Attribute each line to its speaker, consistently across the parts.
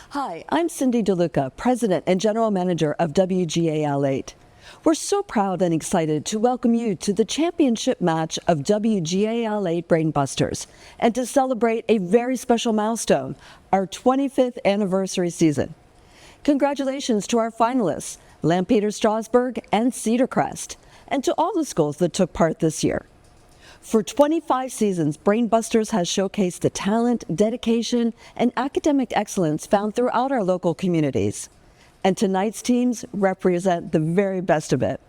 Speaker 1: Hi, I'm Cindy DeLuca, President and General Manager of WGAL 8. We're so proud and excited to welcome you to the championship match of WGAL 8 Brainbusters and to celebrate a very special milestone, our 25th anniversary season. Congratulations to our finalists, Lampeter Strasburg and Cedar Crest, and to all the schools that took part this year. For 25 seasons, Brainbusters has showcased the talent, dedication, and academic excellence found throughout our local communities. And tonight's teams represent the very best of it.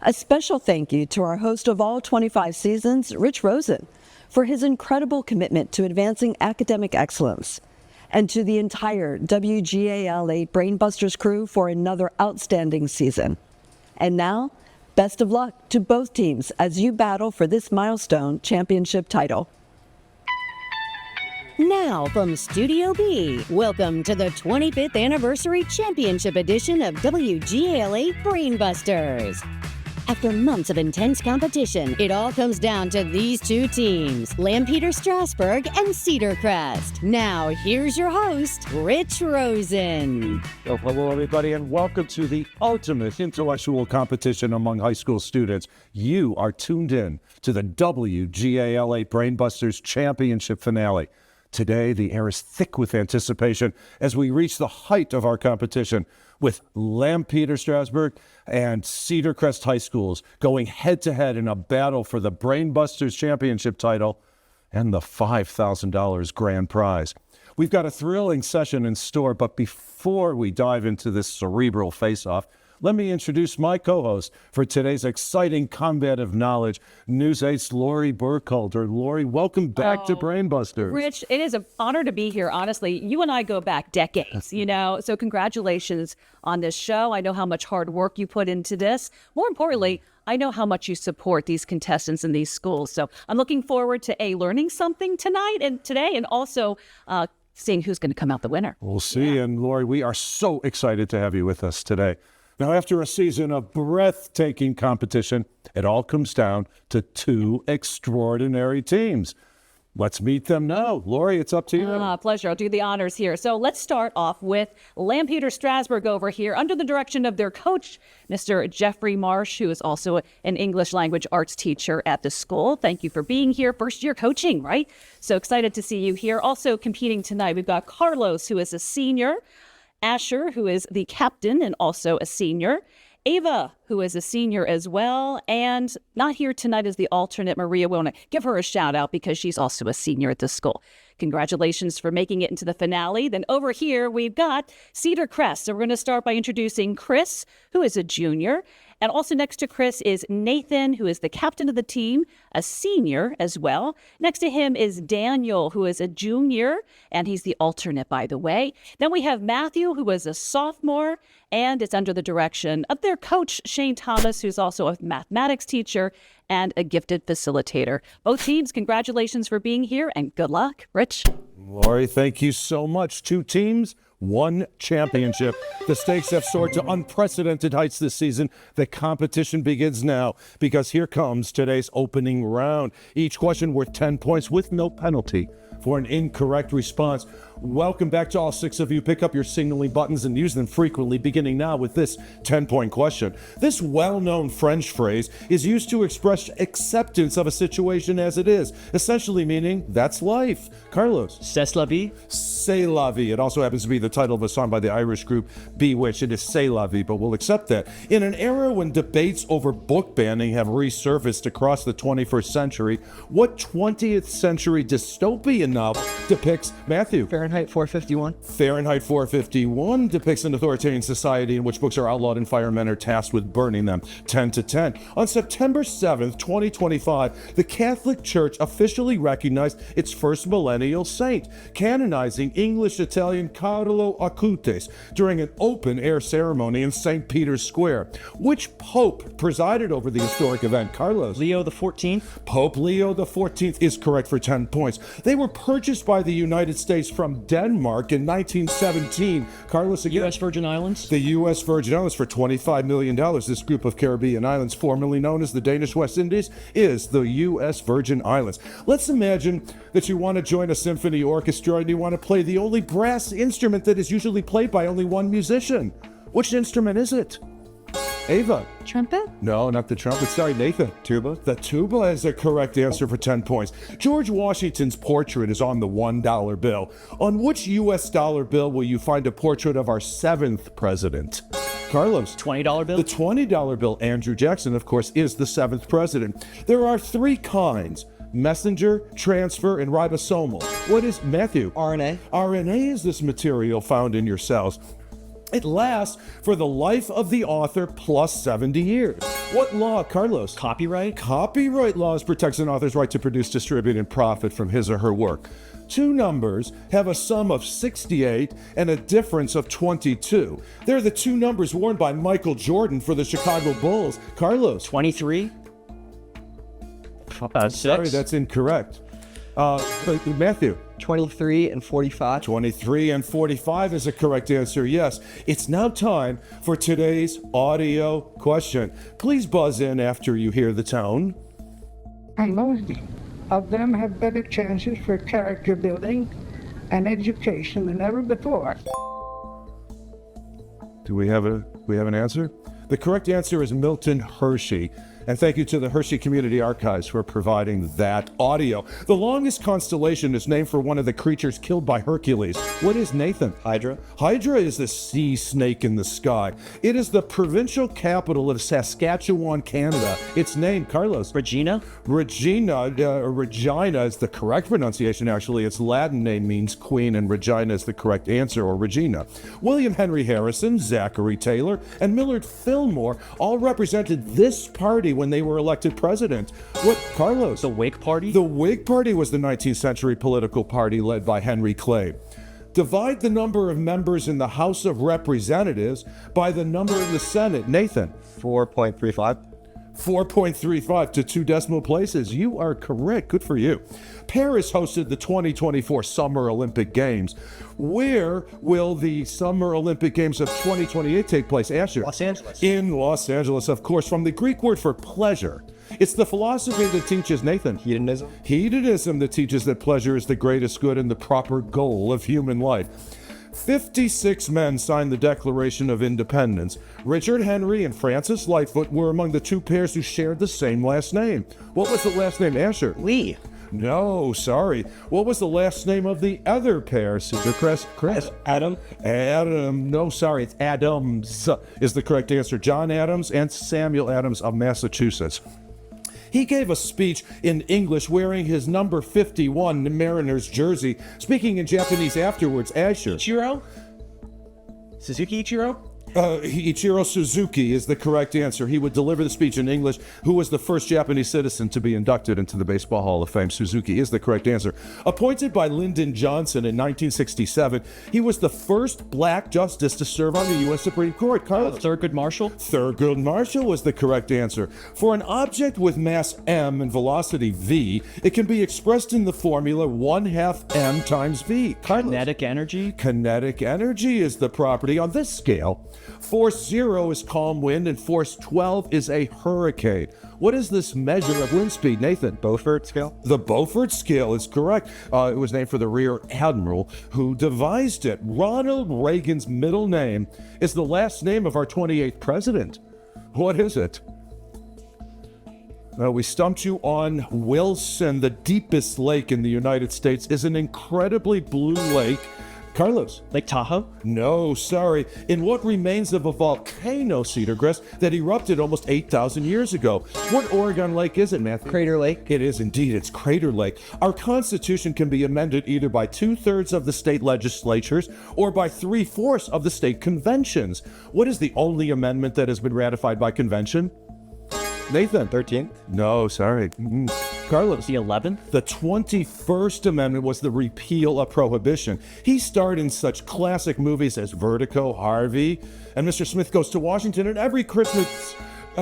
Speaker 1: A special thank you to our host of all 25 seasons, Rich Rosen, for his incredible commitment to advancing academic excellence. And to the entire WGAL 8 Brainbusters crew for another outstanding season. And now, best of luck to both teams as you battle for this milestone championship title.
Speaker 2: Now from Studio B, welcome to the 25th Anniversary Championship edition of WGAL 8 Brainbusters. After months of intense competition, it all comes down to these two teams, Lampeter Strasburg and Cedar Crest. Now, here's your host, Rich Rosen.
Speaker 3: Well, hello, everybody, and welcome to the ultimate intellectual competition among high school students. You are tuned in to the WGAL 8 Brainbusters Championship Finale. Today, the air is thick with anticipation as we reach the height of our competition with Lampeter Strasburg and Cedar Crest High Schools going head-to-head in a battle for the Brainbusters Championship title and the $5,000 grand prize. We've got a thrilling session in store, but before we dive into this cerebral face-off, let me introduce my co-host for today's exciting combat of knowledge, News 8's Lori Burkhalter. Lori, welcome back to Brainbusters.
Speaker 4: Rich, it is an honor to be here, honestly. You and I go back decades, so congratulations on this show. I know how much hard work you put into this. More importantly, I know how much you support these contestants in these schools. So I'm looking forward to learning something tonight and today, and also seeing who's going to come out the winner.
Speaker 3: We'll see. Yeah. And Lori, we are so excited to have you with us today. Now, after a season of breathtaking competition, it all comes down to two extraordinary teams. Let's meet them now. Lori, it's up to you.
Speaker 4: Pleasure. I'll do the honors here. So let's start off with Lampeter Strasburg over here under the direction of their coach, Mr. Jeffrey Marsh, who is also an English language arts teacher at the school. Thank you for being here. First year coaching, right? So excited to see you here. Also competing tonight, we've got Carlos, who is a senior, Asher, who is the captain and also a senior, Ava, who is a senior as well, and not here tonight is the alternate, Maria. We want to give her a shout out because she's also a senior at the school. Congratulations for making it into the finale. Then over here, we've got Cedar Crest. So we're going to start by introducing Chris, who is a junior. And also next to Chris is Nathan, who is the captain of the team, a senior as well. Next to him is Daniel, who is a junior, and he's the alternate, by the way. Then we have Matthew, who is a sophomore, and it's under the direction of their coach, Shane Thomas, who's also a mathematics teacher and a gifted facilitator. Both teams, congratulations for being here, and good luck. Rich?
Speaker 3: Lori, thank you so much. Two teams, one championship. The stakes have soared to unprecedented heights this season. The competition begins now because here comes today's opening round. Each question worth 10 points with no penalty for an incorrect response. Welcome back to all six of you. Pick up your signaling buttons and use them frequently, beginning now with this 10-point question. This well-known French phrase is used to express acceptance of a situation as it is, essentially meaning that's life. Carlos.
Speaker 5: C'est la vie.
Speaker 3: C'est la vie. It also happens to be the title of a song by the Irish group Bewitched. It is C'est la vie, but we'll accept that. In an era when debates over book banning have resurfaced across the 21st century, what 20th century dystopian novel depicts Matthew?
Speaker 5: Fahrenheit 451.
Speaker 3: Fahrenheit 451 depicts an authoritarian society in which books are outlawed and firemen are tasked with burning them. 10 to 10. On September 7th, 2025, the Catholic Church officially recognized its first millennial saint, canonizing English-Italian Carlo Acutis during an open-air ceremony in St. Peter's Square. Which pope presided over the historic event? Carlos.
Speaker 5: Leo the 14th.
Speaker 3: Pope Leo the 14th is correct for 10 points. They were purchased by the United States from Denmark in 1917? Carlos, again.
Speaker 5: U.S. Virgin Islands?
Speaker 3: The U.S. Virgin Islands for $25 million. This group of Caribbean islands, formerly known as the Danish West Indies, is the U.S. Virgin Islands. Let's imagine that you want to join a symphony orchestra and you want to play the only brass instrument that is usually played by only one musician. Which instrument is it? Ava?
Speaker 4: Trumpet?
Speaker 3: No, not the trumpet. Sorry, Nathan. Tuba. The tuba is the correct answer for 10 points. George Washington's portrait is on the $1 bill. On which U.S. dollar bill will you find a portrait of our 7th president? Carlos.
Speaker 5: $20 bill?
Speaker 3: The $20 bill. Andrew Jackson, of course, is the 7th president. There are 3 kinds: messenger, transfer, and ribosomal. What is, Matthew?
Speaker 6: RNA.
Speaker 3: RNA is this material found in your cells. It lasts for the life of the author plus 70 years. What law, Carlos?
Speaker 5: Copyright?
Speaker 3: Copyright laws protects an author's right to produce, distribute, and profit from his or her work. 2 numbers have a sum of 68 and a difference of 22. They're the 2 numbers worn by Michael Jordan for the Chicago Bulls. Carlos?
Speaker 5: 23? 6?
Speaker 3: Sorry, that's incorrect. Matthew?
Speaker 6: 23 and 45.
Speaker 3: 23 and 45 is a correct answer, yes. It's now time for today's audio question. Please buzz in after you hear the tone.
Speaker 7: And most of them have better chances for character building and education than ever before.
Speaker 3: Do we have an answer? The correct answer is Milton Hershey. And thank you to the Hershey Community Archives for providing that audio. The longest constellation is named for one of the creatures killed by Hercules. What is, Nathan?
Speaker 6: Hydra.
Speaker 3: Hydra is the sea snake in the sky. It is the provincial capital of Saskatchewan, Canada. Its name, Carlos?
Speaker 5: Regina?
Speaker 3: Regina is the correct pronunciation, actually. Its Latin name means queen, and Regina is the correct answer, or Regina. William Henry Harrison, Zachary Taylor, and Millard Fillmore all represented this party when they were elected president. What, Carlos?
Speaker 5: The Whig Party?
Speaker 3: The Whig Party was the 19th century political party led by Henry Clay. Divide the number of members in the House of Representatives by the number in the Senate. Nathan?
Speaker 6: 4.35.
Speaker 3: 4.35 to 2 decimal places. You are correct. Good for you. Paris hosted the 2024 Summer Olympic Games. Where will the Summer Olympic Games of 2028 take place, Asher?
Speaker 6: Los Angeles.
Speaker 3: In Los Angeles, of course, from the Greek word for pleasure. It's the philosophy that teaches, Nathan.
Speaker 6: Hedonism.
Speaker 3: Hedonism that teaches that pleasure is the greatest good and the proper goal of human life. 56 men signed the Declaration of Independence. Richard Henry and Francis Lightfoot were among the 2 pairs who shared the same last name. What was the last name, Asher?
Speaker 6: Lee.
Speaker 3: No, sorry. What was the last name of the other pair, Chris?
Speaker 6: Adam.
Speaker 3: Adam. No, sorry. It's Adams is the correct answer. John Adams and Samuel Adams of Massachusetts. He gave a speech in English wearing his number 51 Mariners jersey, speaking in Japanese afterwards. Asher.
Speaker 6: Ichiro. Suzuki Ichiro.
Speaker 3: Ichiro Suzuki is the correct answer. He would deliver the speech in English. Who was the first Japanese citizen to be inducted into the Baseball Hall of Fame? Suzuki is the correct answer. Appointed by Lyndon Johnson in 1967, he was the first black justice to serve on the U.S. Supreme Court. Carlos.
Speaker 5: Thurgood Marshall?
Speaker 3: Thurgood Marshall was the correct answer. For an object with mass m and velocity v, it can be expressed in the formula 1/2 m times v. Carlos.
Speaker 5: Kinetic energy?
Speaker 3: Kinetic energy is the property. On this scale, force 0 is calm wind and force 12 is a hurricane. What is this measure of wind speed, Nathan?
Speaker 6: Beaufort scale.
Speaker 3: The Beaufort scale is correct. It was named for the Rear Admiral who devised it. Ronald Reagan's middle name is the last name of our 28th president. What is it? We stumped you on Wilson. The deepest lake in the United States is an incredibly blue lake. Carlos.
Speaker 5: Lake Tahoe?
Speaker 3: No, sorry. In what remains of a volcano, Cedargrass, that erupted almost 8,000 years ago. What Oregon lake is it, Matthew?
Speaker 6: Crater Lake.
Speaker 3: It is indeed. It's Crater Lake. Our Constitution can be amended either by 2/3 of the state legislatures or by 3/4 of the state conventions. What is the only amendment that has been ratified by convention? Nathan.
Speaker 6: 13th.
Speaker 3: No, sorry. Carlos.
Speaker 5: The 11th?
Speaker 3: The 21st Amendment was the repeal of prohibition. He starred in such classic movies as Vertigo, Harvey, and Mr. Smith Goes to Washington, and every Christmas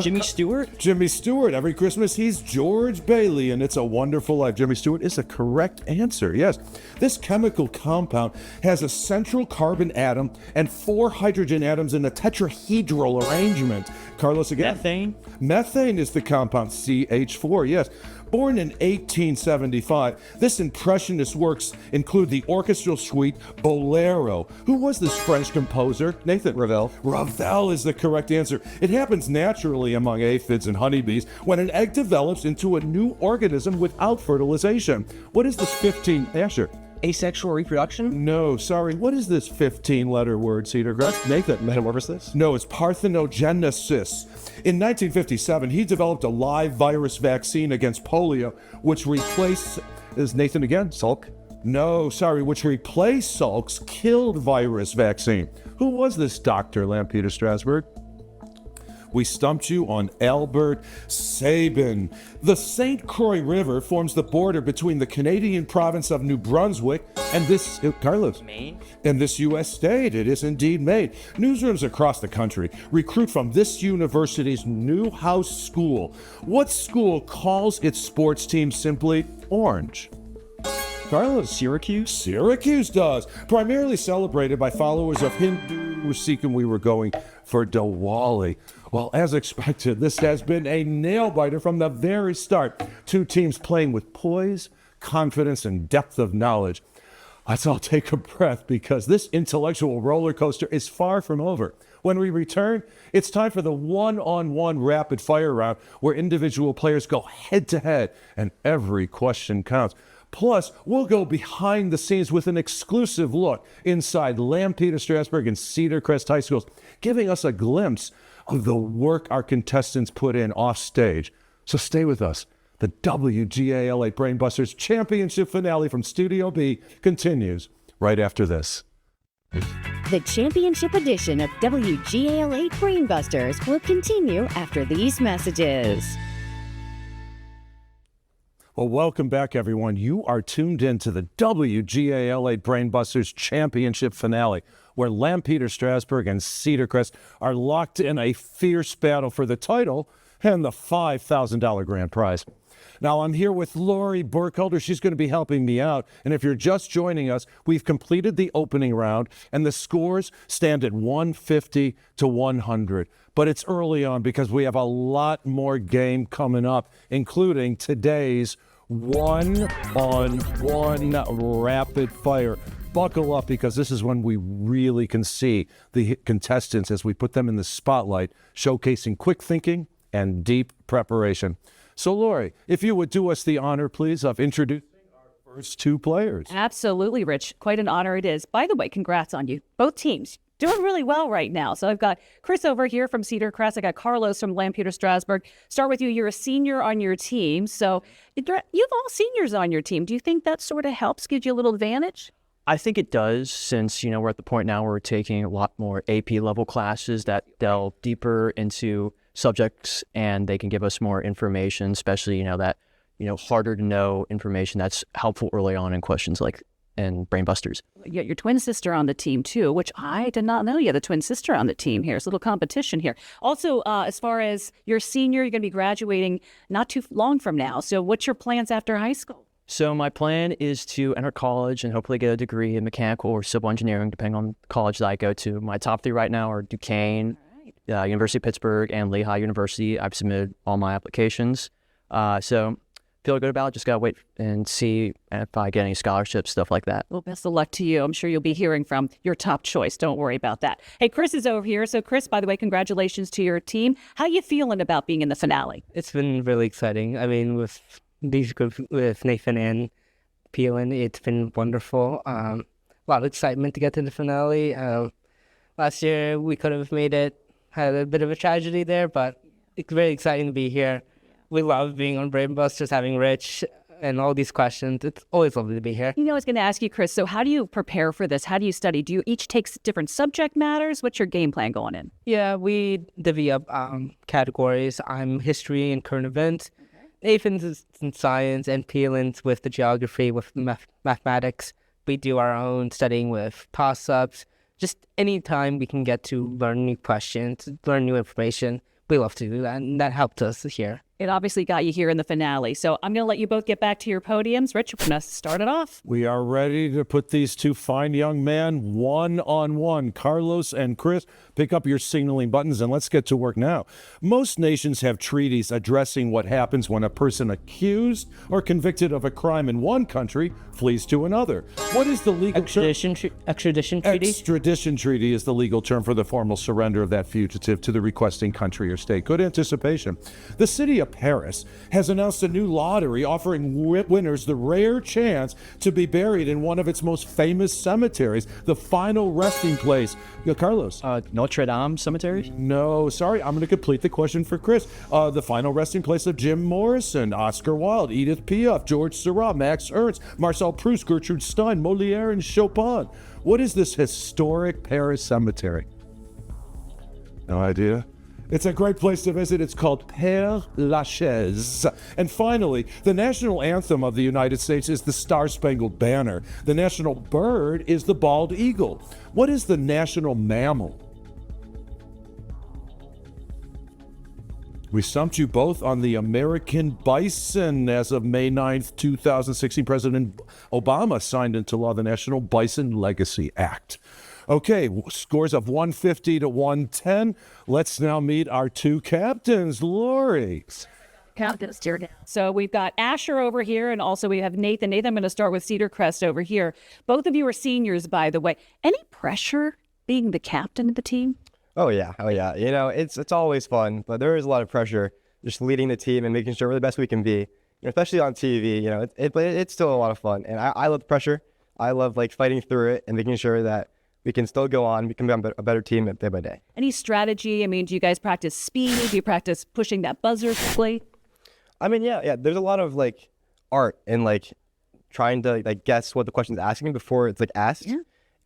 Speaker 5: Jimmy Stewart?
Speaker 3: Jimmy Stewart. Every Christmas, he's George Bailey, and It's a Wonderful Life. Jimmy Stewart is the correct answer, yes. This chemical compound has a central carbon atom and 4 hydrogen atoms in a tetrahedral arrangement. Carlos again.
Speaker 5: Methane?
Speaker 3: Methane is the compound, CH4, yes. Born in 1875, this impressionist works include the orchestral suite Bolero. Who was this French composer? Nathan?
Speaker 6: Ravel.
Speaker 3: Ravel is the correct answer. It happens naturally among aphids and honeybees when an egg develops into a new organism without fertilization. What is this 15, Asher?
Speaker 6: Asexual reproduction?
Speaker 3: No, sorry. What is this 15-letter word, Cedarcrest? Nathan?
Speaker 6: Metamorphosis?
Speaker 3: No, it's parthenogenesis. In 1957, he developed a live virus vaccine against polio, which replaced, is Nathan again?
Speaker 6: Salk?
Speaker 3: No, sorry, which replaced Salk's killed virus vaccine. Who was this doctor, Lampeter Strasberg? We stumped you on Albert Sabin. The St. Croix River forms the border between the Canadian province of New Brunswick and this, Carlos?
Speaker 5: Maine?
Speaker 3: And this U.S. state. It is indeed Maine. Newsrooms across the country recruit from this university's Newhouse School. What school calls its sports team simply Orange? Carlos?
Speaker 5: Syracuse?
Speaker 3: Syracuse does. Primarily celebrated by followers of Hindu Sikh, and we were going for Diwali. Well, as expected, this has been a nail-biter from the very start. 2 teams playing with poise, confidence, and depth of knowledge. Let's all take a breath because this intellectual roller coaster is far from over. When we return, it's time for the one-on-one rapid fire round where individual players go head-to-head and every question counts. Plus, we'll go behind the scenes with an exclusive look inside Lampeter Strasberg and Cedar Crest High Schools, giving us a glimpse of the work our contestants put in off stage. So stay with us. The WGAL8 Brainbusters Championship finale from Studio B continues right after this.
Speaker 2: The championship edition of WGAL8 Brainbusters will continue after these messages.
Speaker 3: Well, welcome back, everyone. You are tuned in to the WGAL8 Brainbusters Championship finale, where Lampeter Strasberg and Cedar Crest are locked in a fierce battle for the title and the $5,000 grand prize. Now, I'm here with Lori Burkholder. She's going to be helping me out. And if you're just joining us, we've completed the opening round, and the scores stand at 150 to 100. But it's early on because we have a lot more game coming up, including today's one-on-one rapid fire. Buckle up because this is when we really can see the contestants as we put them in the spotlight, showcasing quick thinking and deep preparation. So, Lori, if you would do us the honor, please, of introducing our first 2 players.
Speaker 4: Absolutely, Rich. Quite an honor it is. By the way, congrats on you. Both teams doing really well right now. So I've got Chris over here from Cedar Crest. I got Carlos from Lampeter Strasberg. Start with you. You're a senior on your team. So you've all seniors on your team. Do you think that sort of helps, gives you a little advantage?
Speaker 5: I think it does, since, we're at the point now where we're taking a lot more AP level classes that delve deeper into subjects, and they can give us more information, especially, that, harder to know information that's helpful early on in questions like in Brainbusters.
Speaker 4: You got your twin sister on the team too, which I did not know you had a twin sister on the team here. It's a little competition here. Also, as far as your senior, you're going to be graduating not too long from now. So what's your plans after high school?
Speaker 5: So my plan is to enter college and hopefully get a degree in mechanical or civil engineering, depending on the college that I go to. My top 3 right now are Duquesne, University of Pittsburgh, and Lehigh University. I've submitted all my applications. So feel good about it. Just got to wait and see if I get any scholarships, stuff like that.
Speaker 4: Well, best of luck to you. I'm sure you'll be hearing from your top choice. Don't worry about that. Hey, Chris is over here. So, Chris, by the way, congratulations to your team. How you feeling about being in the finale?
Speaker 8: It's been really exciting. I mean, with Nathan and Peelan, it's been wonderful. A lot of excitement to get to the finale. Last year, we could have made it. Had a bit of a tragedy there, but it's very exciting to be here. We love being on Brainbusters, having Rich and all these questions. It's always lovely to be here.
Speaker 4: I was going to ask you, Chris, so how do you prepare for this? How do you study? Do you each take different subject matters? What's your game plan going in?
Speaker 8: Yeah, we divvy up categories. I'm history and current events. Nathan's is in science, and Peelan's with the geography, with mathematics. We do our own studying with toss-ups. Just any time we can get to learn new questions, learn new information, we love to do that, and that helped us here.
Speaker 4: It obviously got you here in the finale. So I'm going to let you both get back to your podiums. Rich, we're going to start it off.
Speaker 3: We are ready to put these two fine young men one-on-one. Carlos and Chris, pick up your signaling buttons and let's get to work now. Most nations have treaties addressing what happens when a person accused or convicted of a crime in one country flees to another. What is the legal
Speaker 8: Extradition treaty.
Speaker 3: Extradition treaty is the legal term for the formal surrender of that fugitive to the requesting country or state. Good anticipation. The city of Paris has announced a new lottery offering winners the rare chance to be buried in one of its most famous cemeteries, the final resting place. Carlos?
Speaker 5: Notre Dame Cemetery?
Speaker 3: No, sorry, I'm going to complete the question for Chris. The final resting place of Jim Morrison, Oscar Wilde, Edith Piaf, George Seurat, Max Ernst, Marcel Proust, Gertrude Stein, Molière, and Chopin. What is this historic Paris cemetery? No idea. It's a great place to visit. It's called Père Lachaise. And finally, the national anthem of the United States is the Star-Spangled Banner. The national bird is the bald eagle. What is the national mammal? We stumped you both on the American bison. As of May 9th, 2016, President Obama signed into law the National Bison Legacy Act. Okay, scores of 150 to 110. Let's now meet our two captains. Lori.
Speaker 4: Captains, dear down. So we've got Asher over here, and also we have Nathan. Nathan, I'm going to start with Cedar Crest over here. Both of you are seniors, by the way. Any pressure being the captain of the team?
Speaker 6: Oh yeah. You know, it's always fun, but there is a lot of pressure just leading the team and making sure we're the best we can be. You know, especially on TV. You know, it's still a lot of fun, and I love the pressure. I love like fighting through it and making sure that we can still go on, become a better team day by day.
Speaker 4: Any strategy? I mean, do you guys practice speed? Do you practice pushing that buzzer quickly?
Speaker 6: I mean, yeah. There's a lot of like art in like trying to like guess what the question's asking before it's like asked.
Speaker 4: Yeah.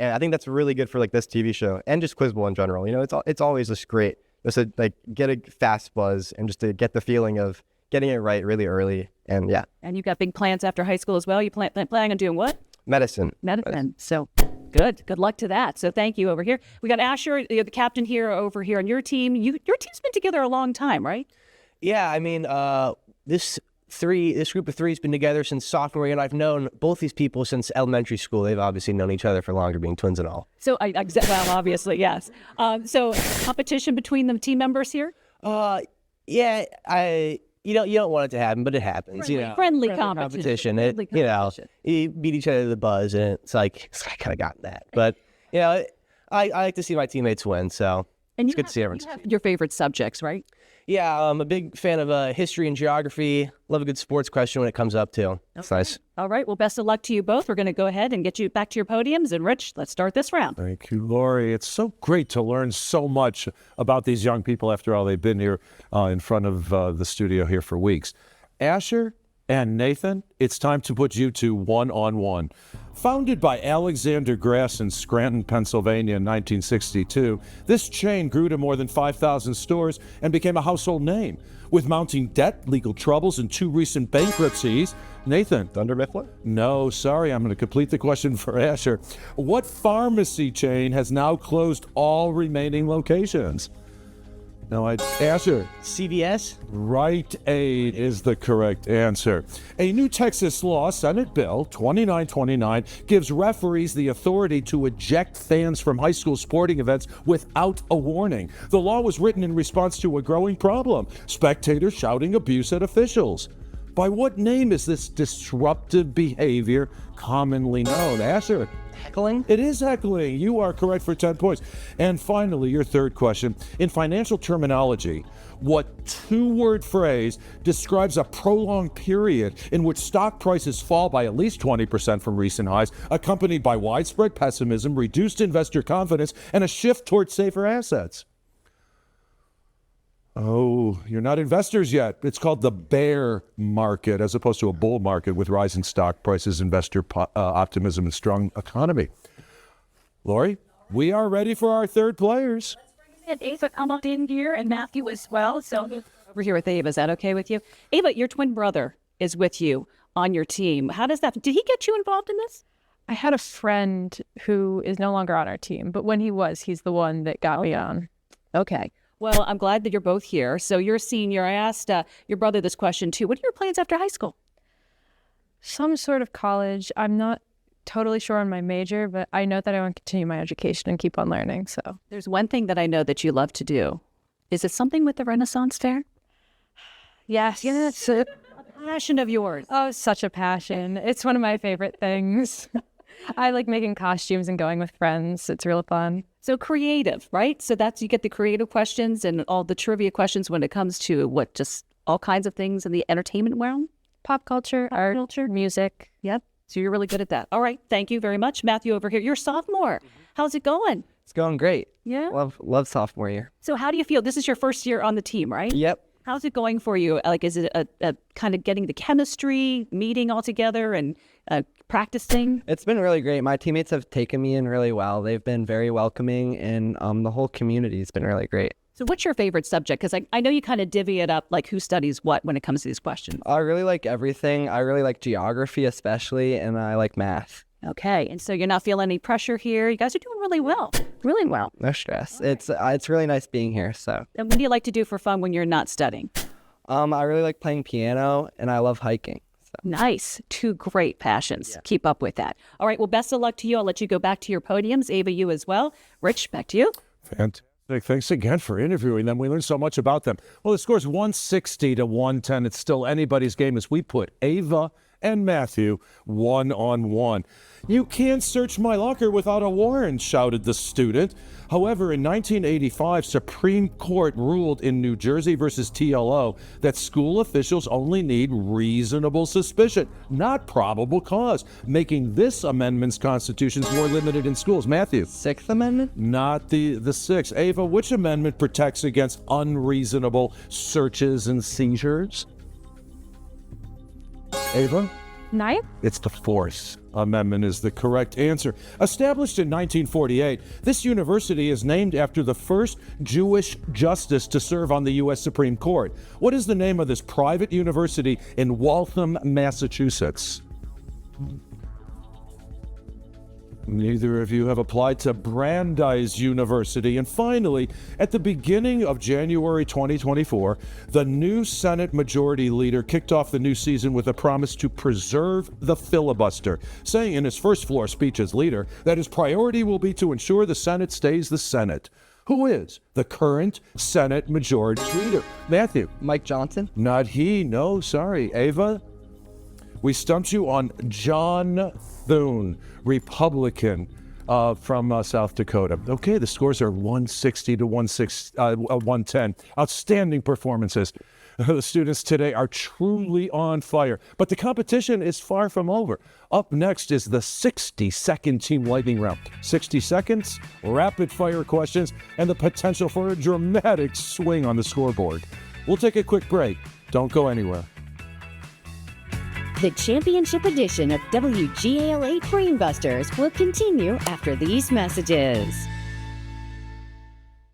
Speaker 6: And I think that's really good for like this TV show and just Quiz Bowl in general. You know, it's always just great just to like get a fast buzz and just to get the feeling of getting it right really early. And yeah.
Speaker 4: And you've got big plans after high school as well. You planning on doing what?
Speaker 6: Medicine.
Speaker 4: So good luck to that. So thank you over here. We got Asher, the captain here over here on your team. Your team's been together a long time, right?
Speaker 9: Yeah, I mean, this group of three has been together since sophomore year, and I've known both these people since elementary school. They've obviously known each other for longer, being twins and all.
Speaker 4: So well, obviously, yes. So competition between the team members here?
Speaker 9: Yeah, you don't want it to happen, but it happens.
Speaker 4: Friendly competition.
Speaker 9: You beat each other to the buzz, and it's like I kind of got that. But I like to see my teammates win, so it's good to see everyone.
Speaker 4: You have your favorite subjects, right?
Speaker 9: Yeah, I'm a big fan of history and geography. Love a good sports question when it comes up, too. It's nice.
Speaker 4: All right. Well, best of luck to you both. We're going to go ahead and get you back to your podiums. And Rich, let's start this round.
Speaker 3: Thank you, Lori. It's so great to learn so much about these young people after all they've been here in front of the studio here for weeks. Asher and Nathan, it's time to put you two one-on-one. Founded by Alexander Grass in Scranton, Pennsylvania in 1962, this chain grew to more than 5,000 stores and became a household name. With mounting debt, legal troubles, and 2 recent bankruptcies, Nathan.
Speaker 6: Dunder Mifflin?
Speaker 3: No, sorry, I'm going to complete the question for Asher. What pharmacy chain has now closed all remaining locations? No, Asher.
Speaker 9: CVS?
Speaker 3: Rite Aid is the correct answer. A new Texas law, Senate Bill 2929, gives referees the authority to eject fans from high school sporting events without a warning. The law was written in response to a growing problem: spectators shouting abuse at officials. By what name is this disruptive behavior commonly known? Asher.
Speaker 9: Heckling?
Speaker 3: It is heckling. You are correct for 10 points. And finally, your third question. In financial terminology, what 2-word phrase describes a prolonged period in which stock prices fall by at least 20% from recent highs, accompanied by widespread pessimism, reduced investor confidence, and a shift towards safer assets? Oh, you're not investors yet. It's called the bear market as opposed to a bull market with rising stock prices, investor optimism, and strong economy. Lori, we are ready for our third players.
Speaker 4: And Ava come on in here, and Matthew as well. So over here with Ava, is that okay with you? Ava, your twin brother is with you on your team. How does that? Did he get you involved in this?
Speaker 10: I had a friend who is no longer on our team, but when he was, he's the one that got me on.
Speaker 4: Okay. Well, I'm glad that you're both here. So you're a senior. I asked your brother this question too. What are your plans after high school?
Speaker 10: Some sort of college. I'm not totally sure on my major, but I know that I want to continue my education and keep on learning. So
Speaker 4: There's one thing that I know that you love to do. Is it something with the Renaissance Fair?
Speaker 10: yes,
Speaker 4: It's a passion of yours.
Speaker 10: oh, such a passion. It's one of my favorite things. I like making costumes and going with friends. It's real fun.
Speaker 4: So creative, right? So that's you get the creative questions and all the trivia questions when it comes to what just all kinds of things in the entertainment realm.
Speaker 10: Pop culture, art, music.
Speaker 4: Yep. So you're really good at that. All right. Thank you very much. Matthew over here. You're a sophomore. How's it going?
Speaker 11: It's going great.
Speaker 4: Yeah.
Speaker 11: Love sophomore year.
Speaker 4: So how do you feel? This is your first year on the team, right?
Speaker 11: Yep.
Speaker 4: How's it going for you? Like, is it a kind of getting the chemistry, meeting all together and practicing?
Speaker 11: It's been really great. My teammates have taken me in really well. They've been very welcoming, and the whole community has been really great.
Speaker 4: So what's your favorite subject? Because I know you kind of divvy it up, like who studies what when it comes to these questions.
Speaker 11: I really like everything. I really like geography especially, and I like math.
Speaker 4: Okay. And so you're not feeling any pressure here. You guys are doing really well. Really well.
Speaker 11: No stress. It's really nice being here. So
Speaker 4: And what do you like to do for fun when you're not studying?
Speaker 11: I really like playing piano, and I love hiking. So.
Speaker 4: Nice. Two great passions. Yeah. Keep up with that. All right. Well, best of luck to you. I'll let you go back to your podiums. Ava, you as well. Rich, back to you.
Speaker 3: Fantastic. Thanks again for interviewing them. We learned so much about them. Well, the score's 160 to 110. It's still anybody's game as we put Ava and Matthew 1-on-1. You can't search my locker without a warrant, shouted the student. However, in 1985, Supreme Court ruled in New Jersey versus TLO that school officials only need reasonable suspicion, not probable cause, making this amendment's constitutions more limited in schools. Matthew?
Speaker 11: Sixth Amendment?
Speaker 3: Not the sixth. Ava, which amendment protects against unreasonable searches and seizures? Ava?
Speaker 10: Ninth?
Speaker 3: It's the Fourth Amendment is the correct answer. Established in 1948, this university is named after the first Jewish justice to serve on the U.S. Supreme Court. What is the name of this private university in Waltham, Massachusetts? Neither of you have applied to Brandeis University. And finally, at the beginning of January 2024, the new Senate Majority Leader kicked off the new season with a promise to preserve the filibuster, saying in his first floor speech as leader that his priority will be to ensure the Senate stays the Senate. Who is the current Senate Majority Leader? Matthew?
Speaker 11: Mike Johnson?
Speaker 3: Not he. No, sorry. Ava? We stumped you on John Thune, Republican from South Dakota. Okay, the scores are 160 to 110. Outstanding performances. The students today are truly on fire, but the competition is far from over. Up next is the 60-second team lightning round. 60 seconds, rapid fire questions, and the potential for a dramatic swing on the scoreboard. We'll take a quick break. Don't go anywhere.
Speaker 2: The championship edition of WGAL8 Brainbusters will continue after these messages.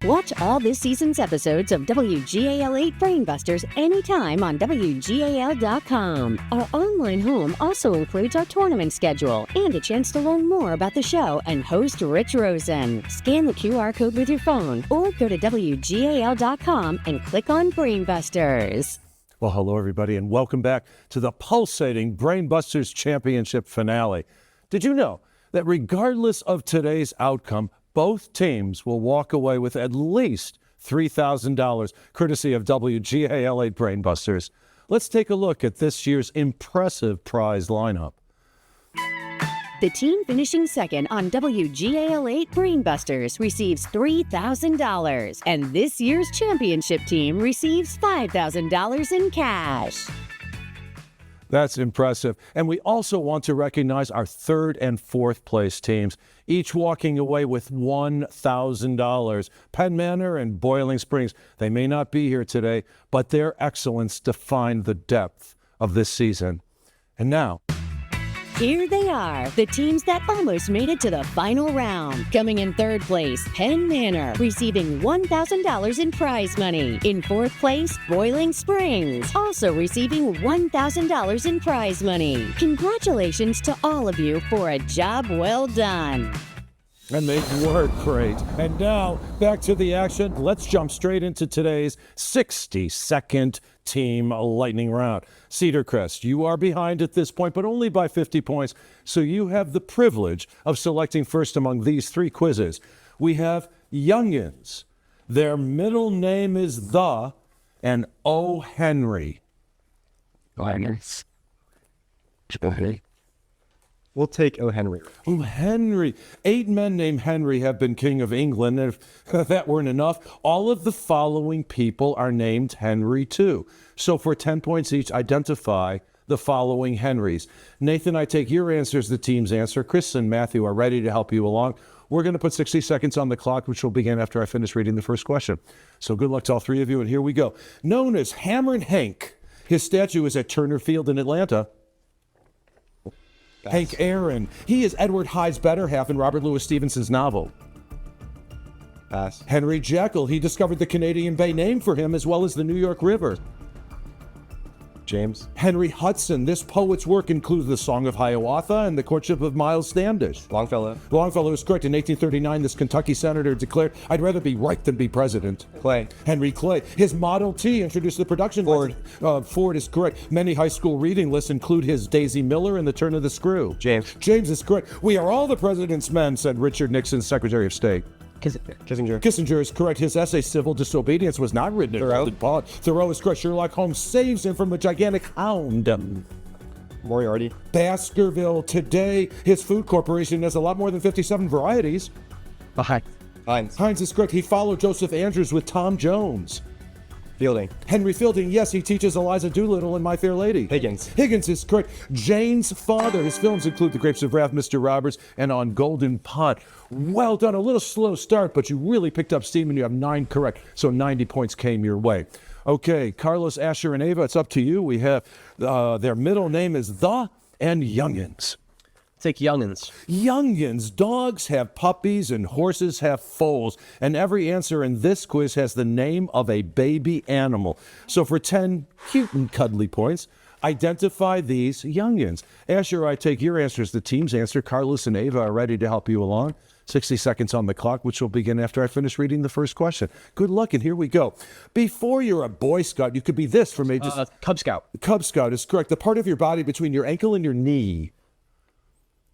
Speaker 2: Watch all this season's episodes of WGAL8 Brainbusters anytime on WGAL.com. Our online home also includes our tournament schedule and a chance to learn more about the show and host Rich Rosen. Scan the QR code with your phone or go to WGAL.com and click on Brainbusters.
Speaker 3: Well, hello, everybody, and welcome back to the pulsating Brainbusters Championship finale. Did you know that regardless of today's outcome, both teams will walk away with at least $3,000, courtesy of WGAL8 Brainbusters? Let's take a look at this year's impressive prize lineup.
Speaker 2: The team finishing second on WGAL8 Brainbusters receives $3,000, and this year's championship team receives $5,000 in cash.
Speaker 3: That's impressive. And we also want to recognize our third and fourth place teams, each walking away with $1,000. Penn Manor and Boiling Springs, they may not be here today, but their excellence defined the depth of this season. And now,
Speaker 2: here they are, the teams that almost made it to the final round. Coming in third place, Penn Manor, receiving $1,000 in prize money. In fourth place, Boiling Springs, also receiving $1,000 in prize money. Congratulations to all of you for a job well done.
Speaker 3: And they were great. And now, back to the action. Let's jump straight into today's 60-second team lightning round. Cedar Crest, you are behind at this point, but only by 50 points, so you have the privilege of selecting first among these three quizzes. We have youngins. Their middle name is The and O. Henry.
Speaker 6: We'll take O. Henry.
Speaker 3: Oh, Henry. 8 men named Henry have been king of England. And if that weren't enough, all of the following people are named Henry too. So for 10 points each, identify the following Henrys. Nathan, I take your answer as the team's answer. Chris and Matthew are ready to help you along. We're going to put 60 seconds on the clock, which will begin after I finish reading the first question. So good luck to all three of you, and here we go. Known as Hammerin' Hank, his statue is at Turner Field in Atlanta. Hank Aaron. He is Edward Hyde's better half in Robert Louis Stevenson's novel.
Speaker 6: Pass.
Speaker 3: Henry Jekyll. He discovered the Canadian Bay, named for him, as well as the New York River.
Speaker 6: James.
Speaker 3: Henry Hudson. This poet's work includes The Song of Hiawatha and The Courtship of Miles Standish.
Speaker 6: Longfellow.
Speaker 3: Longfellow is correct. In 1839, this Kentucky senator declared, "I'd rather be right than be president."
Speaker 6: Clay.
Speaker 3: Henry Clay. His Model T introduced the production.
Speaker 6: Ford.
Speaker 3: Ford is correct. Many high school reading lists include his Daisy Miller and The Turn of the Screw.
Speaker 6: James.
Speaker 3: James is correct. "We are all the president's men," said Richard Nixon, Secretary of State.
Speaker 6: Kissinger.
Speaker 3: Kissinger is correct. His essay, Civil Disobedience, was not written in
Speaker 6: Thoreau.
Speaker 3: Golden Pond. Thoreau is correct. Sherlock Holmes saves him from a gigantic hound.
Speaker 6: Moriarty.
Speaker 3: Baskerville. Today, his food corporation has a lot more than 57 varieties.
Speaker 6: Hines.
Speaker 3: Hines is correct. He followed Joseph Andrews with Tom Jones.
Speaker 6: Fielding.
Speaker 3: Henry Fielding, yes, he teaches Eliza Doolittle in My Fair Lady.
Speaker 6: Higgins.
Speaker 3: Higgins is correct. Jane's father. His films include The Grapes of Wrath, Mr. Roberts, and On Golden Pond. Well done. A little slow start, but you really picked up steam and you have 9 correct. So 90 points came your way. Okay, Carlos, Asher, and Ava, it's up to you. We have their middle name is The and Youngins.
Speaker 9: Take youngins.
Speaker 3: Youngins. Dogs have puppies and horses have foals. And every answer in this quiz has the name of a baby animal. So for 10 cute and cuddly points, identify these youngins. Asher, I take your answer as the team's answer. Carlos and Ava are ready to help you along. 60 seconds on the clock, which will begin after I finish reading the first question. Good luck, and here we go. Before you're a Boy Scout, you could be this from ages...
Speaker 9: Cub Scout.
Speaker 3: Cub Scout is correct. The part of your body between your ankle and your knee.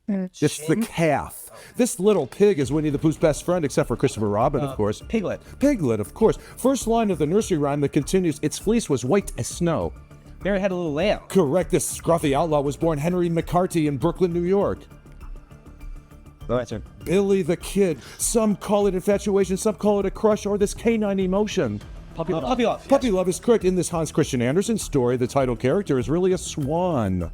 Speaker 3: It's the calf. This little pig is Winnie the Pooh's best friend, except for Christopher Robin, of course.
Speaker 9: Piglet.
Speaker 3: Piglet, of course. First line of the nursery rhyme that continues, its fleece was white as snow.
Speaker 9: Mary had a little lamb.
Speaker 3: Correct. This scruffy outlaw was born Henry McCarty in Brooklyn, New York.
Speaker 6: No answer.
Speaker 3: Billy the Kid. Some call it infatuation, some call it a crush, or this canine emotion.
Speaker 9: Puppy love. Puppy love.
Speaker 3: Puppy love is correct. In this Hans Christian Andersen story, the title character is really a swan.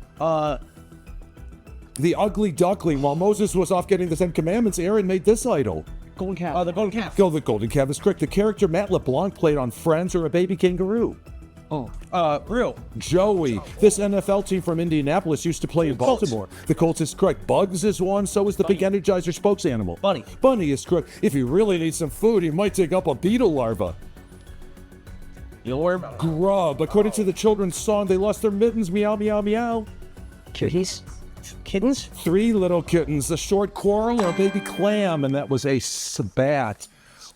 Speaker 3: The ugly duckling. While Moses was off getting the 10 Commandments, Aaron made this idol.
Speaker 9: Golden calf. The golden calf.
Speaker 3: The golden calf is correct. The character Matt LeBlanc played on Friends or a baby kangaroo.
Speaker 9: Real.
Speaker 3: Joey. This NFL team from Indianapolis used to play in Baltimore. The Colts is correct. Bugs is one, so is the big Energizer spokes animal.
Speaker 9: Bunny.
Speaker 3: Bunny is correct. If you really need some food, you might dig up a beetle larva.
Speaker 9: Your
Speaker 3: Grub. According to the children's song, they lost their mittens. Meow, meow, meow.
Speaker 9: kitties. Kittens?
Speaker 3: 3 little kittens, a short coral or a baby clam, and that was a spat.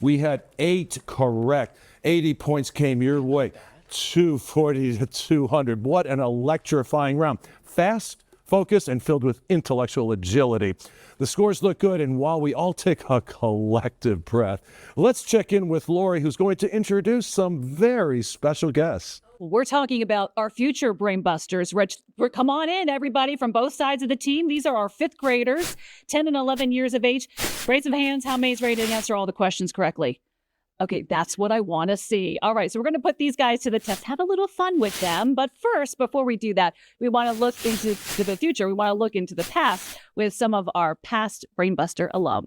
Speaker 3: We had 8 correct. 80 points came your way. 240 to 200. What an electrifying round. Fast, focused, and filled with intellectual agility. The scores look good, and while we all take a collective breath, let's check in with Lori, who's going to introduce some very special guests.
Speaker 4: We're talking about our future Brainbusters. Come on in, everybody from both sides of the team. These are our 5th graders, 10 and 11 years of age. Raise of hands, how many's ready to answer all the questions correctly? Okay, that's what I want to see. All right, so we're going to put these guys to the test, have a little fun with them. But first, before we do that, we want to look into the future. We want to look into the past with some of our past Brainbuster alum.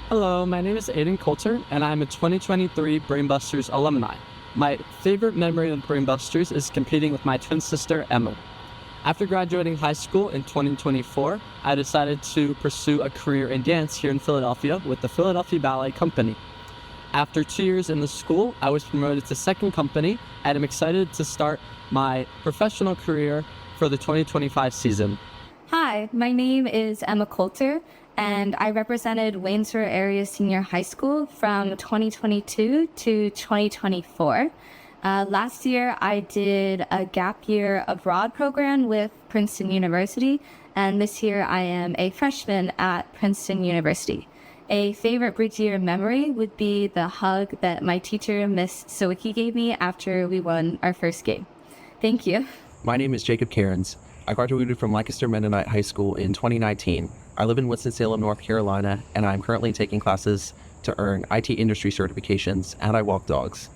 Speaker 12: Hello, my name is Aiden Coulter, and I'm a 2023 Brainbusters alumni. My favorite memory of Brainbusters is competing with my twin sister, Emma. After graduating high school in 2024, I decided to pursue a career in dance here in Philadelphia with the Philadelphia Ballet Company. After 2 years in the school, I was promoted to second company, and I'm excited to start my professional career for the 2025 season.
Speaker 13: Hi, Hi, my name is Emma Coulter, and I represented Waynesboro Area Senior High School from 2022 to 2024. Last year, I did a gap year abroad program with Princeton University, and this year I am a freshman at Princeton University. A favorite bridge year memory would be the hug that my teacher, Miss Sawicki, gave me after we won our first game. Thank you.
Speaker 14: My name is Jacob Cairns. I graduated from Lancaster Mennonite High School in 2019. I live in Winston-Salem, North Carolina, and I'm currently taking classes to earn IT industry certifications, and I walk dogs.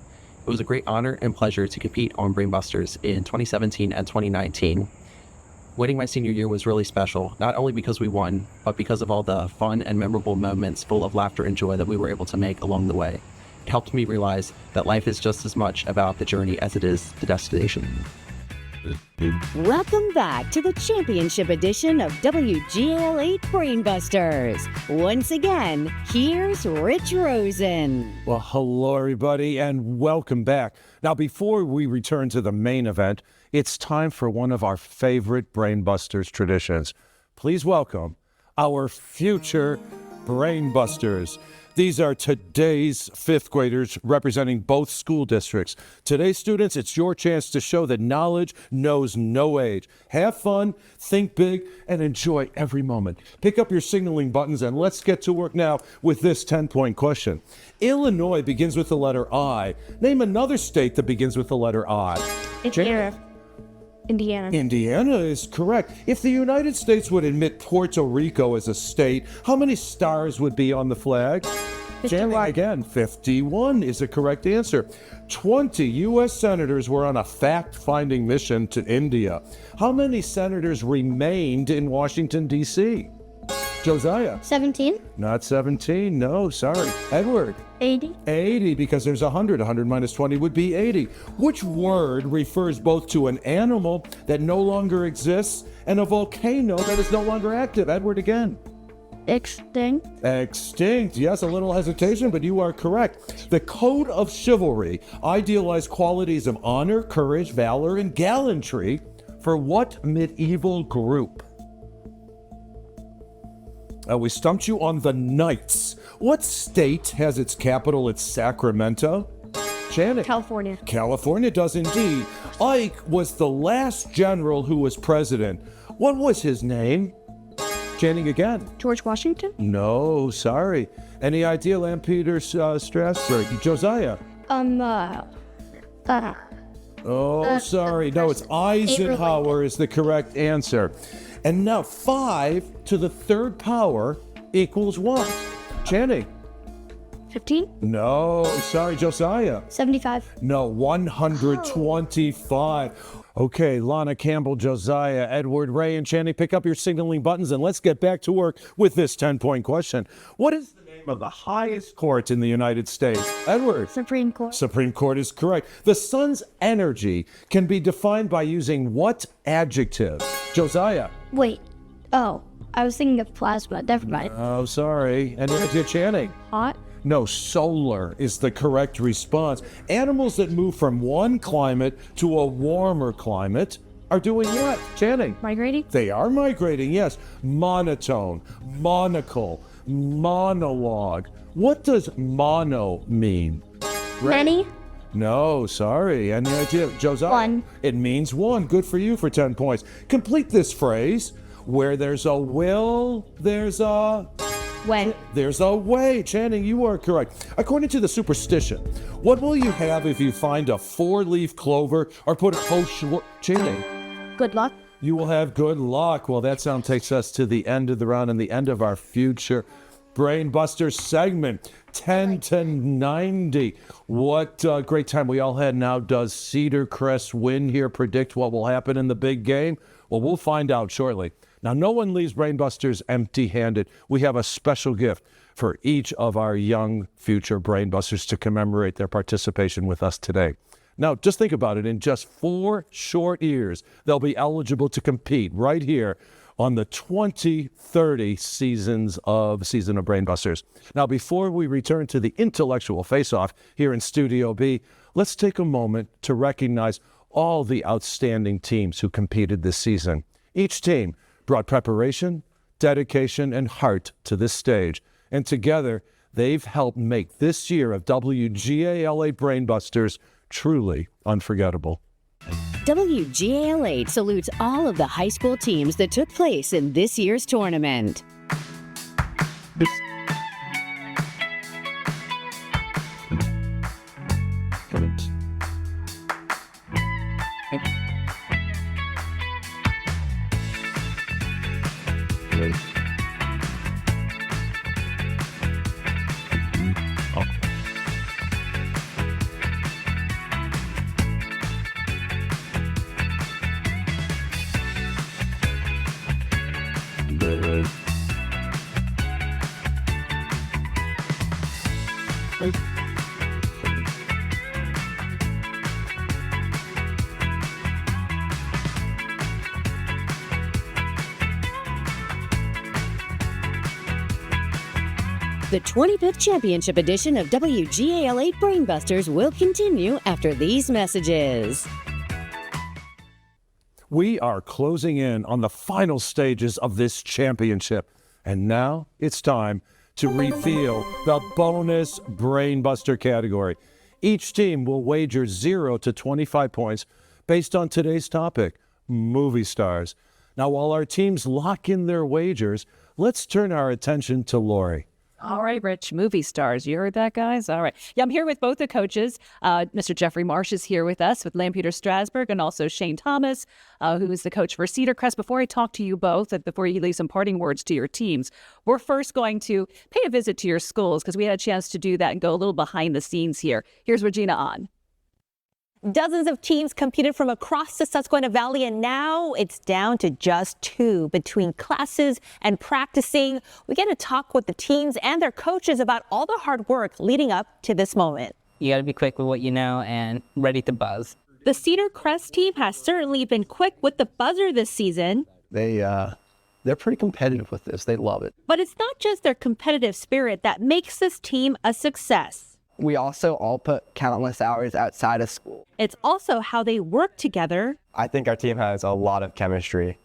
Speaker 14: It was a great honor and pleasure to compete on Brainbusters in 2017 and 2019. Winning my senior year was really special, not only because we won, but because of all the fun and memorable moments full of laughter and joy that we were able to make along the way. It helped me realize that life is just as much about the journey as it is the destination.
Speaker 2: Welcome back to the championship edition of WGAL8 Brainbusters. Once again, here's Rich Rosen.
Speaker 3: Well, hello, everybody, and welcome back. Now, before we return to the main event, it's time for one of our favorite Brainbusters traditions. Please welcome our future Brainbusters. These are today's fifth graders representing both school districts. Today's students, it's your chance to show that knowledge knows no age. Have fun, think big, and enjoy every moment. Pick up your signaling buttons and let's get to work now with this 10-point question. Illinois begins with the letter I. Name another state that begins with the letter I.
Speaker 13: Indiana.
Speaker 3: Indiana is correct. If the United States would admit Puerto Rico as a state, how many stars would be on the flag?
Speaker 13: 51.
Speaker 3: Again, 51 is the correct answer. 20 U.S. senators were on a fact-finding mission to India. How many senators remained in Washington, D.C.? Josiah?
Speaker 13: 17.
Speaker 3: Not 17, no, sorry. Edward?
Speaker 13: 80.
Speaker 3: 80, because there's 100. 100 minus 20 would be 80. Which word refers both to an animal that no longer exists and a volcano that is no longer active? Edward again.
Speaker 13: Extinct.
Speaker 3: Extinct. Yes, a little hesitation, but you are correct. The code of chivalry idealized qualities of honor, courage, valor, and gallantry for what medieval group? We stumped you on the knights. What state has its capital at Sacramento? Janet.
Speaker 13: California.
Speaker 3: California does indeed. Ike was the last general who was president. What was his name? Channing again.
Speaker 13: George Washington.
Speaker 3: No, sorry. Any idea, Lampeter Strasburg? Josiah. Sorry. No, it's Eisenhower is the correct answer. And now 5 to the third power equals what? Channing.
Speaker 13: 15.
Speaker 3: No, sorry, Josiah.
Speaker 13: 75.
Speaker 3: No, 125. Okay, Lana, Campbell, Josiah, Edward, Ray, and Channing, pick up your signaling buttons and let's get back to work with this 10-point question. What is the name of the highest court in the United States? Edward.
Speaker 13: Supreme Court.
Speaker 3: Supreme Court is correct. The sun's energy can be defined by using what adjective? Josiah.
Speaker 13: Wait. Oh, I was thinking of plasma. Never mind.
Speaker 3: Oh, sorry. Any idea, Channing?
Speaker 13: Hot.
Speaker 3: No, solar is the correct response. Animals that move from one climate to a warmer climate are doing what? Channing?
Speaker 13: Migrating.
Speaker 3: They are migrating, yes. Monotone, monocle, monologue. What does mono mean?
Speaker 13: Many.
Speaker 3: No, sorry. Any idea? Josiah?
Speaker 13: One.
Speaker 3: It means one. Good for you for 10 points. Complete this phrase. Where there's a will, there's a...
Speaker 13: When.
Speaker 3: There's a way. Channing, you are correct. According to the superstition, what will you have if you find a 4-leaf clover or put a Channing?
Speaker 13: Good luck.
Speaker 3: You will have good luck. Well, that sound takes us to the end of the round and the end of our future Brainbuster segment. 10 to 90. What a great time we all had. Now, does Cedar Crest win here predict what will happen in the big game? Well, we'll find out shortly. Now, no one leaves Brainbusters empty-handed. We have a special gift for each of our young future Brainbusters to commemorate their participation with us today. Now, just think about it. In just 4 short years, they'll be eligible to compete right here on the 2030 season of Brainbusters. Now, before we return to the intellectual face-off here in Studio B, let's take a moment to recognize all the outstanding teams who competed this season. Each team brought preparation, dedication, and heart to this stage. And together, they've helped make this year of WGAL8 Brainbusters truly unforgettable.
Speaker 2: WGAL8 salutes all of the high school teams that took place in this year's tournament. The 25th Championship edition of WGAL8 Brainbusters will continue after these messages.
Speaker 3: We are closing in on the final stages of this championship. And now it's time to reveal the bonus Brainbuster category. Each team will wager 0 to 25 points based on today's topic, movie stars. Now, while our teams lock in their wagers, let's turn our attention to Lori.
Speaker 4: All right, Rich, movie stars. You heard that, guys? All right. Yeah, I'm here with both the coaches. Mr. Jeffrey Marsh is here with us with Lampeter Strasburg, and also Shane Thomas, who is the coach for Cedar Crest. Before I talk to you both, and before you leave some parting words to your teams, we're first going to pay a visit to your schools because we had a chance to do that and go a little behind the scenes here. Here's Regina On.
Speaker 15: Dozens of teams competed from across the Susquehanna Valley, and now it's down to just 2 between classes and practicing. We get to talk with the teams and their coaches about all the hard work leading up to this moment.
Speaker 8: You got to be quick with what you know and ready to buzz.
Speaker 15: The Cedar Crest team has certainly been quick with the buzzer this season.
Speaker 16: They're pretty competitive with this. They love it.
Speaker 15: But it's not just their competitive spirit that makes this team a success.
Speaker 11: We also all put countless hours outside of school.
Speaker 15: It's also how they work together.
Speaker 6: I think our team has a lot of chemistry.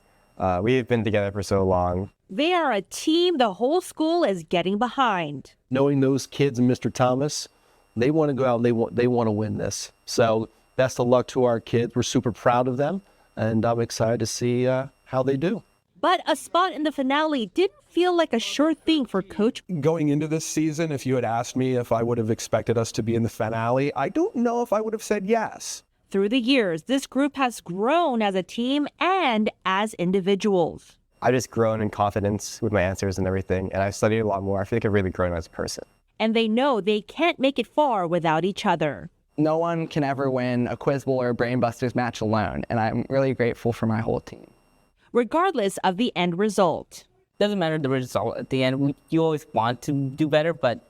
Speaker 6: We've been together for so long.
Speaker 15: They are a team the whole school is getting behind.
Speaker 16: Knowing those kids and Mr. Thomas, they want to go out and they want to win this. So best of luck to our kids. We're super proud of them, and I'm excited to see how they do.
Speaker 15: But a spot in the finale didn't feel like a sure thing for Coach.
Speaker 17: Going into this season, if you had asked me if I would have expected us to be in the finale, I don't know if I would have said yes.
Speaker 15: Through the years, this group has grown as a team and as individuals.
Speaker 6: I've just grown in confidence with my answers and everything, and I've studied a lot more. I feel like I've really grown as a person.
Speaker 15: And they know they can't make it far without each other.
Speaker 11: No one can ever win a Quiz Bowl or a Brainbusters match alone, and I'm really grateful for my whole team.
Speaker 15: Regardless of the end result.
Speaker 8: Doesn't matter the result at the end. You always want to do better, but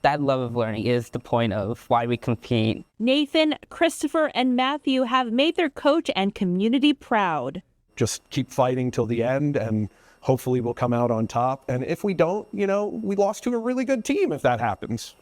Speaker 8: that love of learning is the point of why we compete.
Speaker 15: Nathan, Christopher, and Matthew have made their coach and community proud.
Speaker 17: Just keep fighting till the end, and hopefully we'll come out on top. And if we don't, we lost to a really good team if that happens.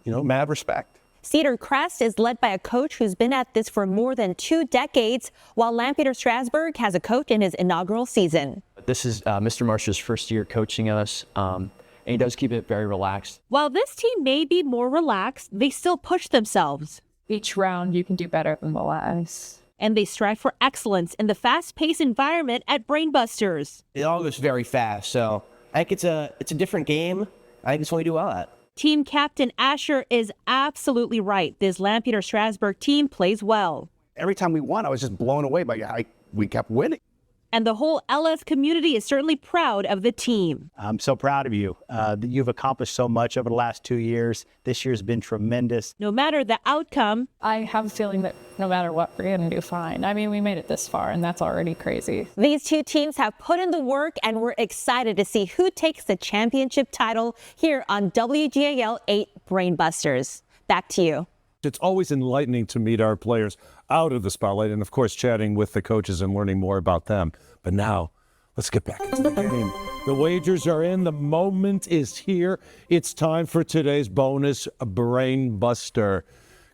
Speaker 17: Mad respect.
Speaker 15: Cedar Crest is led by a coach who's been at this for more than 2 decades, while Lampeter Strasburg has a coach in his inaugural season.
Speaker 5: This is Mr. Marsh's first year coaching us, and he does keep it very relaxed.
Speaker 15: While this team may be more relaxed, they still push themselves.
Speaker 10: Each round you can do better than the last.
Speaker 15: And they strive for excellence in the fast-paced environment at Brainbusters.
Speaker 9: It all goes very fast, so I think it's a different game. I think it's what we do well at.
Speaker 15: Team captain Asher is absolutely right. This Lampeter Strasburg team plays well.
Speaker 18: Every time we won, I was just blown away by how we kept winning.
Speaker 15: And the whole LS community is certainly proud of the team.
Speaker 19: I'm so proud of you. You've accomplished so much over the last 2 years. This year's been tremendous.
Speaker 15: No matter the outcome,
Speaker 10: I have a feeling that no matter what, we're going to do fine. I mean, we made it this far, and that's already crazy.
Speaker 15: These 2 teams have put in the work, and we're excited to see who takes the championship title here on WGAL 8 Brainbusters. Back to you.
Speaker 3: It's always enlightening to meet our players out of the spotlight and, of course, chatting with the coaches and learning more about them. But now, let's get back into the game. The wagers are in. The moment is here. It's time for today's bonus Brain Buster.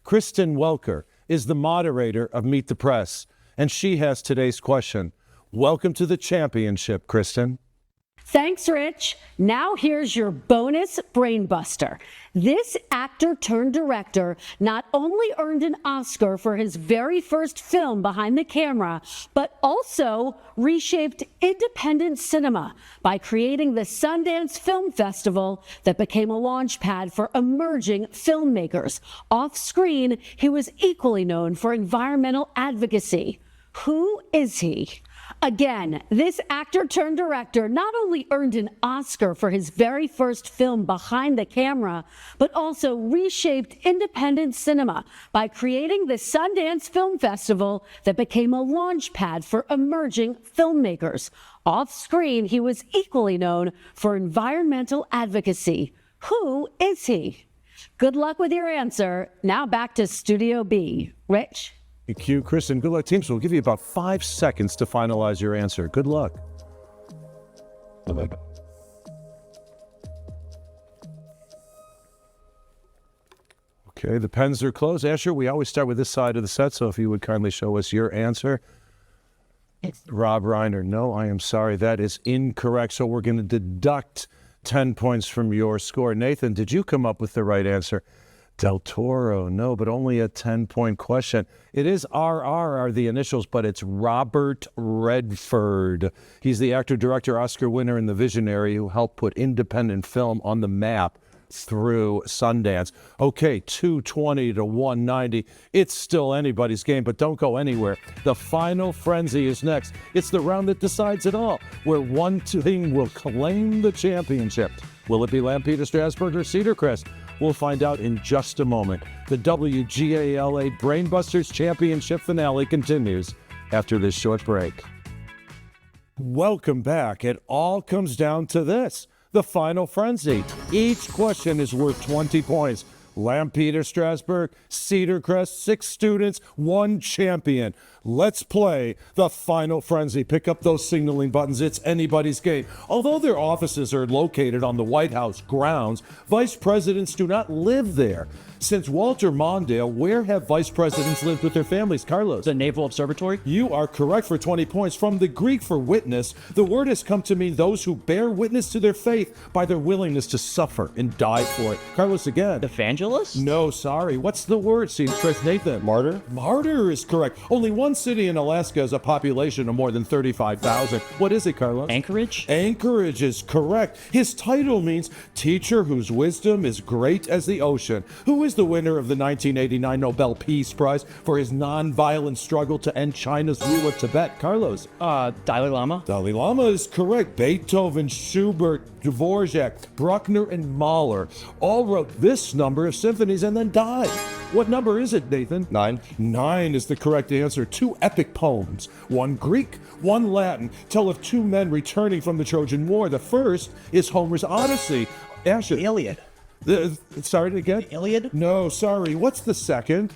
Speaker 3: Kristen Welker is the moderator of Meet the Press, and she has today's question. Welcome to the championship, Kristen.
Speaker 20: Thanks, Rich. Now here's your bonus brainbuster. This actor turned director not only earned an Oscar for his very first film behind the camera, but also reshaped independent cinema by creating the Sundance Film Festival that became a launch pad for emerging filmmakers. Off screen, he was equally known for environmental advocacy. Who is he? Again, this actor turned director not only earned an Oscar for his very first film behind the camera, but also reshaped independent cinema by creating the Sundance Film Festival that became a launch pad for emerging filmmakers. Off screen, he was equally known for environmental advocacy. Who is he? Good luck with your answer. Now back to Studio B. Rich?
Speaker 3: Thank you, Kristen. Good luck, teams. We'll give you about 5 seconds to finalize your answer. Good luck. Okay, the pens are closed. Asher, we always start with this side of the set, so if you would kindly show us your answer. Rob Reiner, no, I am sorry. That is incorrect. So we're going to deduct 10 points from your score. Nathan, did you come up with the right answer? Del Toro, no, but only a 10-point question. It is RR are the initials, but it's Robert Redford. He's the actor, director, Oscar winner, and the visionary who helped put independent film on the map through Sundance. Okay, 220 to 190. It's still anybody's game, but don't go anywhere. The final frenzy is next. It's the round that decides it all, where one team will claim the championship. Will it be Lampeter, Strasburg, or Cedar Crest? We'll find out in just a moment. The WGALA Brainbusters Championship finale continues after this short break. Welcome back. It all comes down to this, the final frenzy. Each question is worth 20 points. Lampeter, Strasburg, Cedar Crest, 6 students, 1 champion. Let's play the final frenzy. Pick up those signaling buttons. It's anybody's game. Although their offices are located on the White House grounds, vice presidents do not live there. Since Walter Mondale, where have vice presidents lived with their families? Carlos?
Speaker 5: The Naval Observatory.
Speaker 3: You are correct for 20 points. From the Greek for witness, the word has come to mean those who bear witness to their faith by their willingness to suffer and die for it. Carlos again.
Speaker 5: Evangelist?
Speaker 3: No, sorry. What's the word? Chris Nathan.
Speaker 16: Martyr?
Speaker 3: Martyr is correct. Only one city in Alaska has a population of more than 35,000. What is it, Carlos?
Speaker 5: Anchorage?
Speaker 3: Anchorage is correct. His title means teacher whose wisdom is great as the ocean. Who is the winner of the 1989 Nobel Peace Prize for his non-violent struggle to end China's rule of Tibet? Carlos?
Speaker 5: Dalai Lama.
Speaker 3: Dalai Lama is correct. Beethoven, Schubert, Dvorak, Bruckner, and Mahler all wrote this number of symphonies and then died. What number is it, Nathan?
Speaker 6: 9.
Speaker 3: 9 is the correct answer. 2 epic poems, one Greek, one Latin, tell of 2 men returning from the Trojan War. The first is Homer's Odyssey. Asher.
Speaker 9: The Iliad.
Speaker 3: Sorry again?
Speaker 9: The Iliad?
Speaker 3: No, sorry. What's the second?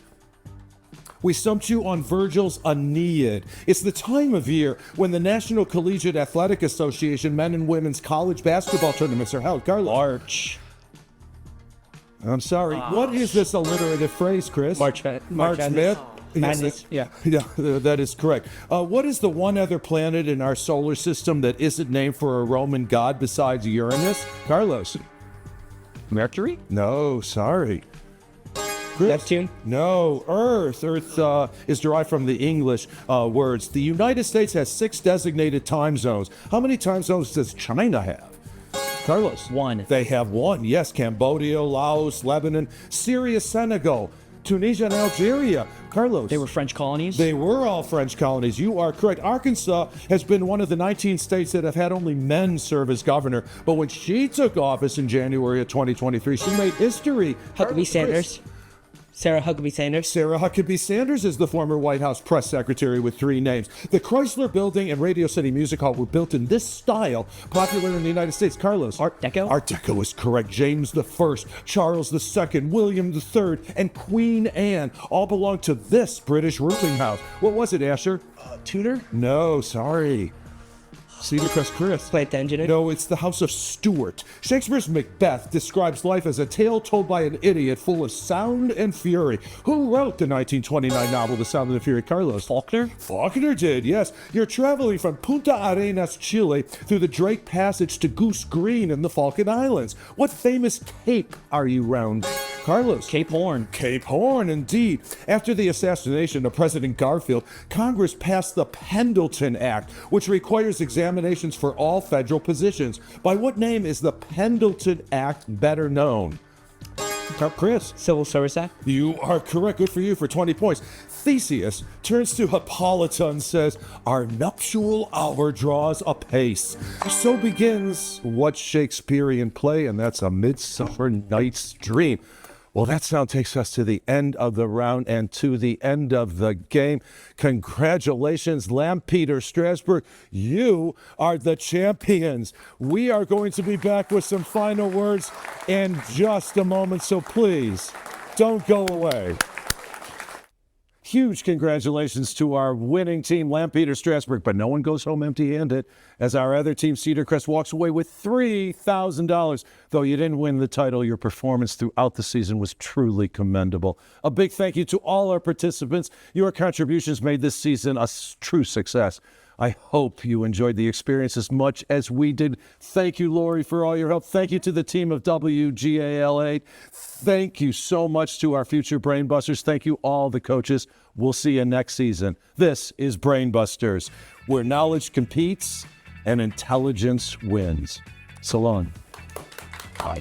Speaker 3: We stumped you on Virgil's Aeneid. It's the time of year when the National Collegiate Athletic Association men and women's college basketball tournaments are held. Carlos?
Speaker 5: March.
Speaker 3: I'm sorry. What is this alliterative phrase, Chris?
Speaker 5: March
Speaker 3: Madness.
Speaker 5: Madness. Yeah.
Speaker 3: Yeah, that is correct. What is the one other planet in our solar system that isn't named for a Roman god besides Uranus? Carlos?
Speaker 5: Mercury?
Speaker 3: No, sorry.
Speaker 5: Neptune?
Speaker 3: No, Earth. Earth is derived from the English words. The United States has 6 designated time zones. How many time zones does China have? Carlos?
Speaker 5: 1.
Speaker 3: They have 1. Yes, Cambodia, Laos, Lebanon, Syria, Senegal, Tunisia, and Algeria. Carlos?
Speaker 5: They were French colonies?
Speaker 3: They were all French colonies. You are correct. Arkansas has been one of the 19 states that have had only men serve as governor. But when she took office in January of 2023, she made history.
Speaker 8: Huckabee Sanders. Sarah Huckabee Sanders.
Speaker 3: Sarah Huckabee Sanders is the former White House press secretary with 3 names. The Chrysler Building and Radio City Music Hall were built in this style, popular in the United States. Carlos?
Speaker 5: Art Deco?
Speaker 3: Art Deco is correct. James I, Charles II, William III, and Queen Anne all belong to this British roofing house. What was it, Asher?
Speaker 9: Tudor?
Speaker 3: No, sorry. Cedar Crest Chris.
Speaker 8: Plantagenet.
Speaker 3: No, it's the House of Stuart. Shakespeare's Macbeth describes life as a tale told by an idiot full of sound and fury. Who wrote the 1929 novel The Sound and the Fury, Carlos?
Speaker 5: Faulkner?
Speaker 3: Faulkner did, yes. You're traveling from Punta Arenas, Chile, through the Drake Passage to Goose Green in the Falkland Islands. What famous cape are you rounding? Carlos?
Speaker 5: Cape Horn.
Speaker 3: Cape Horn, indeed. After the assassination of President Garfield, Congress passed the Pendleton Act, which requires examinations for all federal positions. By what name is the Pendleton Act better known? Chris?
Speaker 8: Civil Service Act.
Speaker 3: You are correct. Good for you for 20 points. Theseus turns to Hippolyta and says, "Our nuptial hour draws apace." So begins what Shakespearean play, and that's A Midsummer Night's Dream. Well, that sound takes us to the end of the round and to the end of the game. Congratulations, Lampeter Strasburg. You are the champions. We are going to be back with some final words in just a moment, so please don't go away. Huge congratulations to our winning team, Lampeter Strasburg, but no one goes home empty-handed as our other team, Cedar Crest, walks away with $3,000. Though you didn't win the title, your performance throughout the season was truly commendable. A big thank you to all our participants. Your contributions made this season a true success. I hope you enjoyed the experience as much as we did. Thank you, Lori, for all your help. Thank you to the team of WGAL8. Thank you so much to our future Brainbusters. Thank you, all the coaches. We'll see you next season. This is Brainbusters, where knowledge competes and intelligence wins. So long. Bye.